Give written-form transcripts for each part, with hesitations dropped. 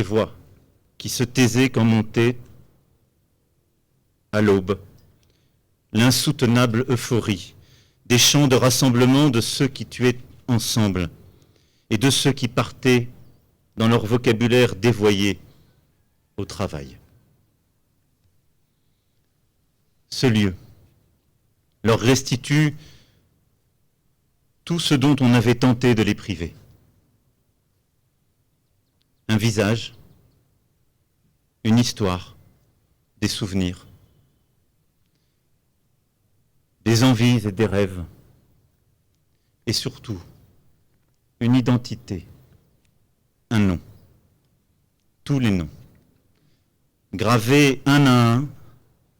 ces voix qui se taisaient quand montait, à l'aube, l'insoutenable euphorie des chants de rassemblement de ceux qui tuaient ensemble et de ceux qui partaient dans leur vocabulaire dévoyé au travail. Ce lieu leur restitue tout ce dont on avait tenté de les priver. Un visage, une histoire, des souvenirs, des envies et des rêves, et surtout une identité, un nom, tous les noms, gravés un à un,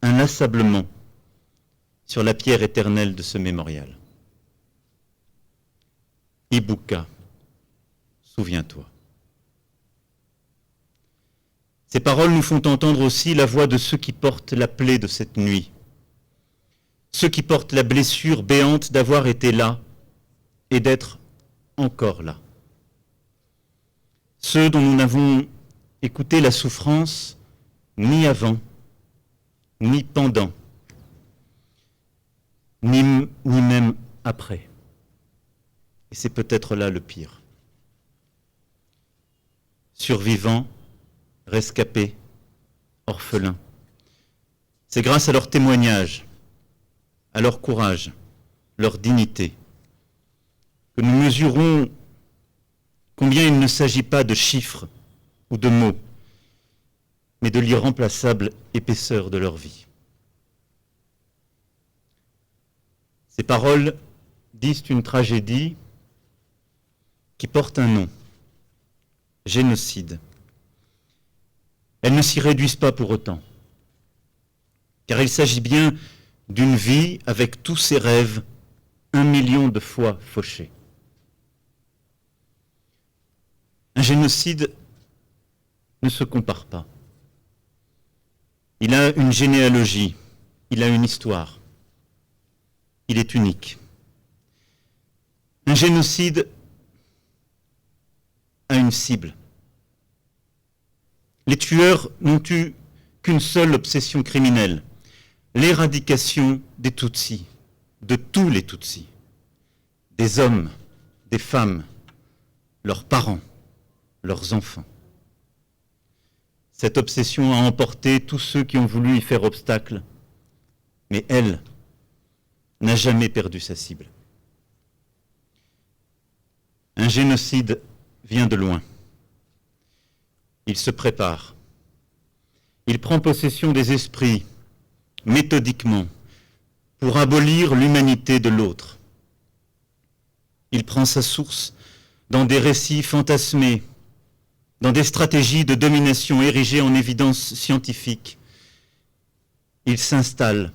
inlassablement, sur la pierre éternelle de ce mémorial. Ibuka, souviens-toi. Ces paroles nous font entendre aussi la voix de ceux qui portent la plaie de cette nuit, ceux qui portent la blessure béante d'avoir été là et d'être encore là. Ceux dont nous n'avons écouté la souffrance ni avant, ni pendant, ni même après. Et c'est peut-être là le pire. Survivants, rescapés, orphelins. C'est grâce à leur témoignage, à leur courage, leur dignité, que nous mesurons combien il ne s'agit pas de chiffres ou de mots, mais de l'irremplaçable épaisseur de leur vie. Ces paroles disent une tragédie qui porte un nom, génocide. Elles ne s'y réduisent pas pour autant, car il s'agit bien d'une vie avec tous ses rêves, 1 million de fois fauchés. Un génocide ne se compare pas. Il a une généalogie, il a une histoire, il est unique. Un génocide a une cible. Les tueurs n'ont eu qu'une seule obsession criminelle, l'éradication des Tutsis, de tous les Tutsis, des hommes, des femmes, leurs parents, leurs enfants. Cette obsession a emporté tous ceux qui ont voulu y faire obstacle, mais elle n'a jamais perdu sa cible. Un génocide vient de loin. Il se prépare. Il prend possession des esprits, méthodiquement, pour abolir l'humanité de l'autre. Il prend sa source dans des récits fantasmés, dans des stratégies de domination érigées en évidence scientifique. Il s'installe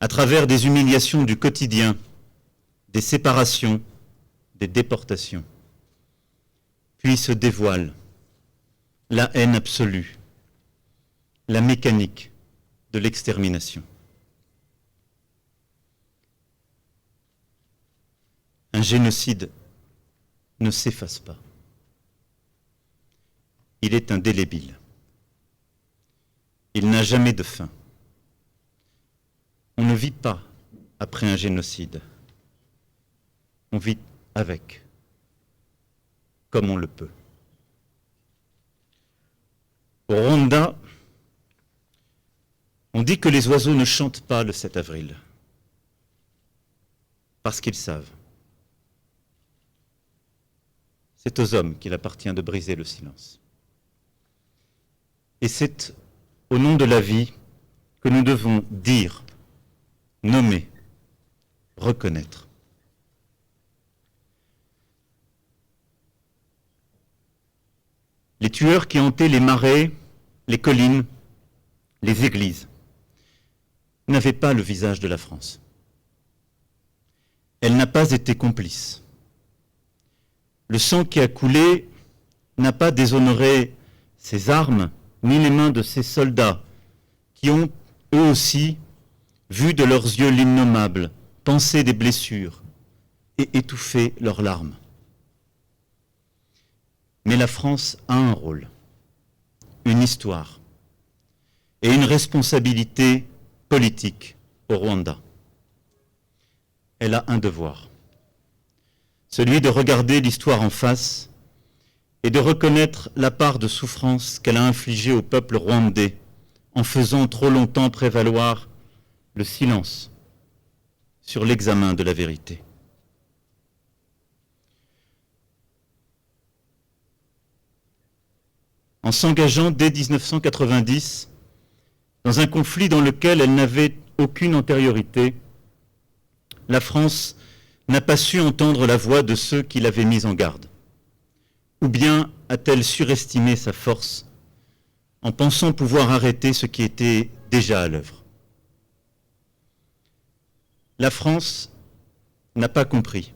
à travers des humiliations du quotidien, des séparations, des déportations. Puis se dévoile la haine absolue, la mécanique de l'extermination. Un génocide ne s'efface pas. Il est indélébile. Il n'a jamais de fin. On ne vit pas après un génocide. On vit avec, comme on le peut. Au Rwanda, on dit que les oiseaux ne chantent pas le 7 avril, parce qu'ils savent. C'est aux hommes qu'il appartient de briser le silence. Et c'est au nom de la vie que nous devons dire, nommer, reconnaître. Les tueurs qui hantaient les marais, les collines, les églises, n'avaient pas le visage de la France. Elle n'a pas été complice. Le sang qui a coulé n'a pas déshonoré ses armes, ni les mains de ces soldats qui ont, eux aussi, vu de leurs yeux l'innommable, pensé des blessures et étouffé leurs larmes. Mais la France a un rôle. une histoire et une responsabilité politique au Rwanda. Elle a un devoir, celui de regarder l'histoire en face et de reconnaître la part de souffrance qu'elle a infligée au peuple rwandais en faisant trop longtemps prévaloir le silence sur l'examen de la vérité. En s'engageant dès 1990 dans un conflit dans lequel elle n'avait aucune antériorité, la France n'a pas su entendre la voix de ceux qui l'avaient mise en garde. Ou bien a-t-elle surestimé sa force en pensant pouvoir arrêter ce qui était déjà à l'œuvre? La France n'a pas compris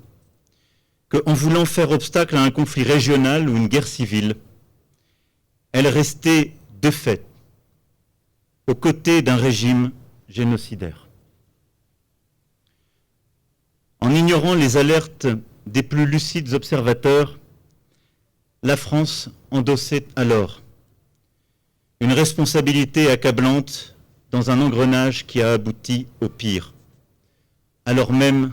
qu'en voulant faire obstacle à un conflit régional ou une guerre civile, elle restait de fait aux côtés d'un régime génocidaire. En ignorant les alertes des plus lucides observateurs, la France endossait alors une responsabilité accablante dans un engrenage qui a abouti au pire, alors même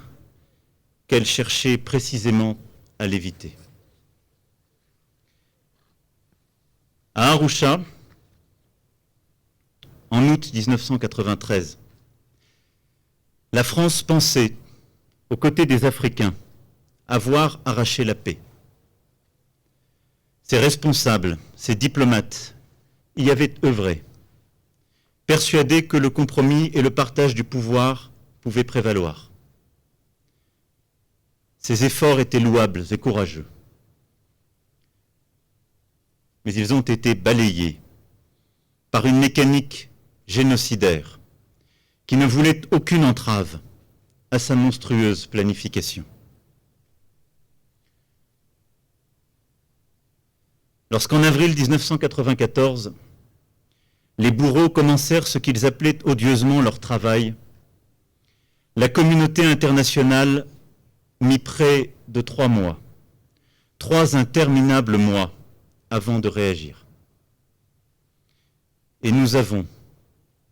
qu'elle cherchait précisément à l'éviter. À Arusha, en août 1993, la France pensait, aux côtés des Africains, avoir arraché la paix. Ses responsables, ses diplomates y avaient œuvré, persuadés que le compromis et le partage du pouvoir pouvaient prévaloir. Ces efforts étaient louables et courageux. Mais ils ont été balayés par une mécanique génocidaire qui ne voulait aucune entrave à sa monstrueuse planification. Lorsqu'en avril 1994, les bourreaux commencèrent ce qu'ils appelaient odieusement leur travail, la communauté internationale mit près de 3 mois, 3 interminables mois avant de réagir. Et nous avons,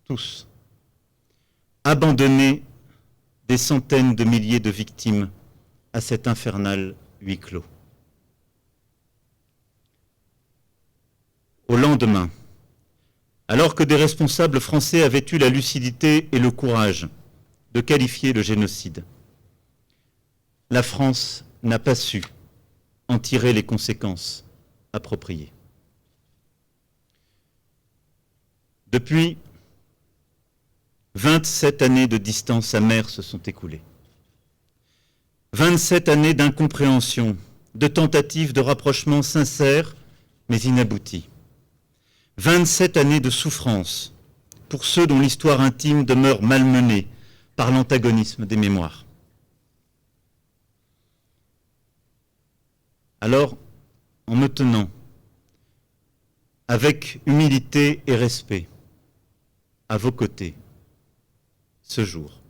tous, abandonné des centaines de milliers de victimes à cet infernal huis clos. Au lendemain, alors que des responsables français avaient eu la lucidité et le courage de qualifier le génocide, la France n'a pas su en tirer les conséquences appropriées. Depuis, 27 années de distance amère se sont écoulées. 27 années d'incompréhension, de tentatives de rapprochement sincères mais inabouties. 27 années de souffrance pour ceux dont l'histoire intime demeure malmenée par l'antagonisme des mémoires. Alors, en me tenant avec humilité et respect à vos côtés ce jour,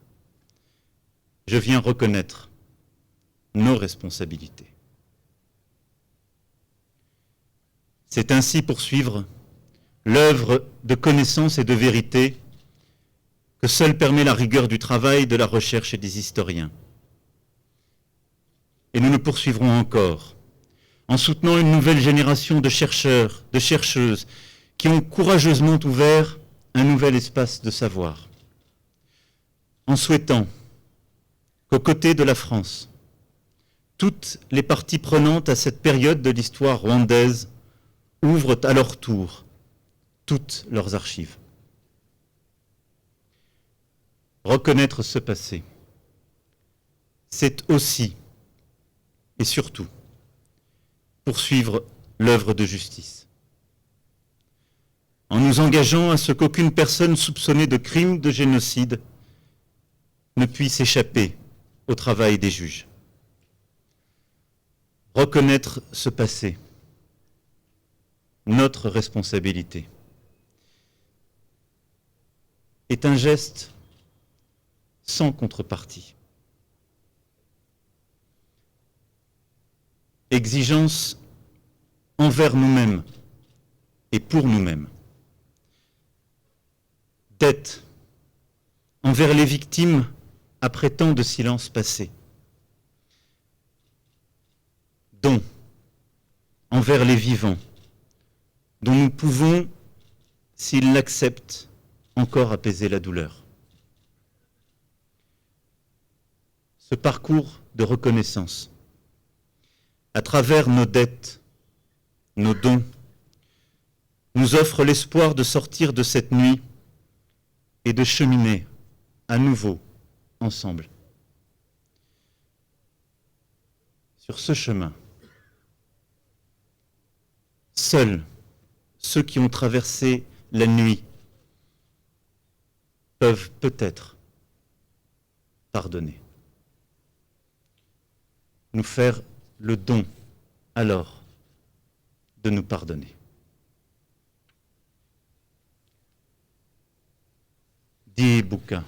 je viens reconnaître nos responsabilités. C'est ainsi poursuivre l'œuvre de connaissance et de vérité que seule permet la rigueur du travail, de la recherche et des historiens. Et nous nous poursuivrons encore en soutenant une nouvelle génération de chercheurs, de chercheuses qui ont courageusement ouvert un nouvel espace de savoir, en souhaitant qu'aux côtés de la France, toutes les parties prenantes à cette période de l'histoire rwandaise ouvrent à leur tour toutes leurs archives. Reconnaître ce passé, c'est aussi et surtout poursuivre l'œuvre de justice, en nous engageant à ce qu'aucune personne soupçonnée de crime de génocide ne puisse échapper au travail des juges. Reconnaître ce passé, notre responsabilité, est un geste sans contrepartie. Exigence envers nous-mêmes et pour nous-mêmes. Tête envers les victimes après tant de silence passé. Don envers les vivants, dont nous pouvons, s'ils l'acceptent, encore apaiser la douleur. Ce parcours de reconnaissance, à travers nos dettes, nos dons, nous offre l'espoir de sortir de cette nuit et de cheminer à nouveau ensemble. Sur ce chemin, seuls ceux qui ont traversé la nuit peuvent peut-être pardonner. Nous faire le don alors de nous pardonner. Diibuka,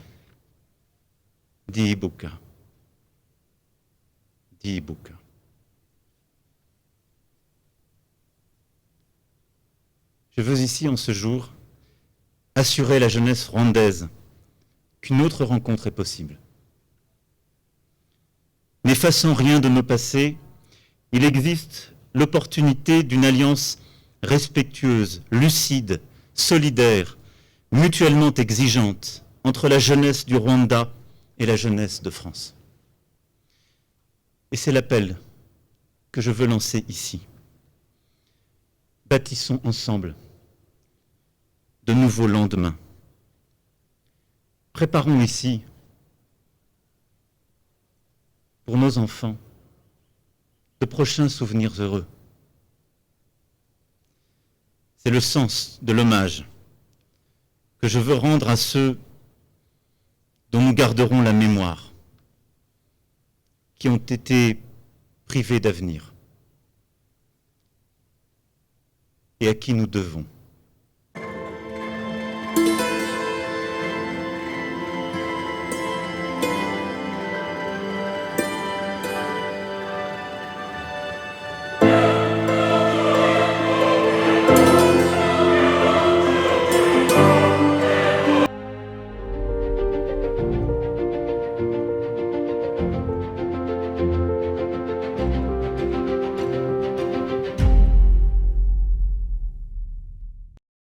Diibuka, Diibuka. Je veux ici, en ce jour, assurer la jeunesse rwandaise qu'une autre rencontre est possible. N'effaçant rien de nos passés, il existe l'opportunité d'une alliance respectueuse, lucide, solidaire, mutuellement exigeante entre la jeunesse du Rwanda et la jeunesse de France. Et c'est l'appel que je veux lancer ici. Bâtissons ensemble de nouveaux lendemains. Préparons ici, pour nos enfants, de prochains souvenirs heureux. C'est le sens de l'hommage que je veux rendre à ceux dont nous garderons la mémoire, qui ont été privés d'avenir et à qui nous devons.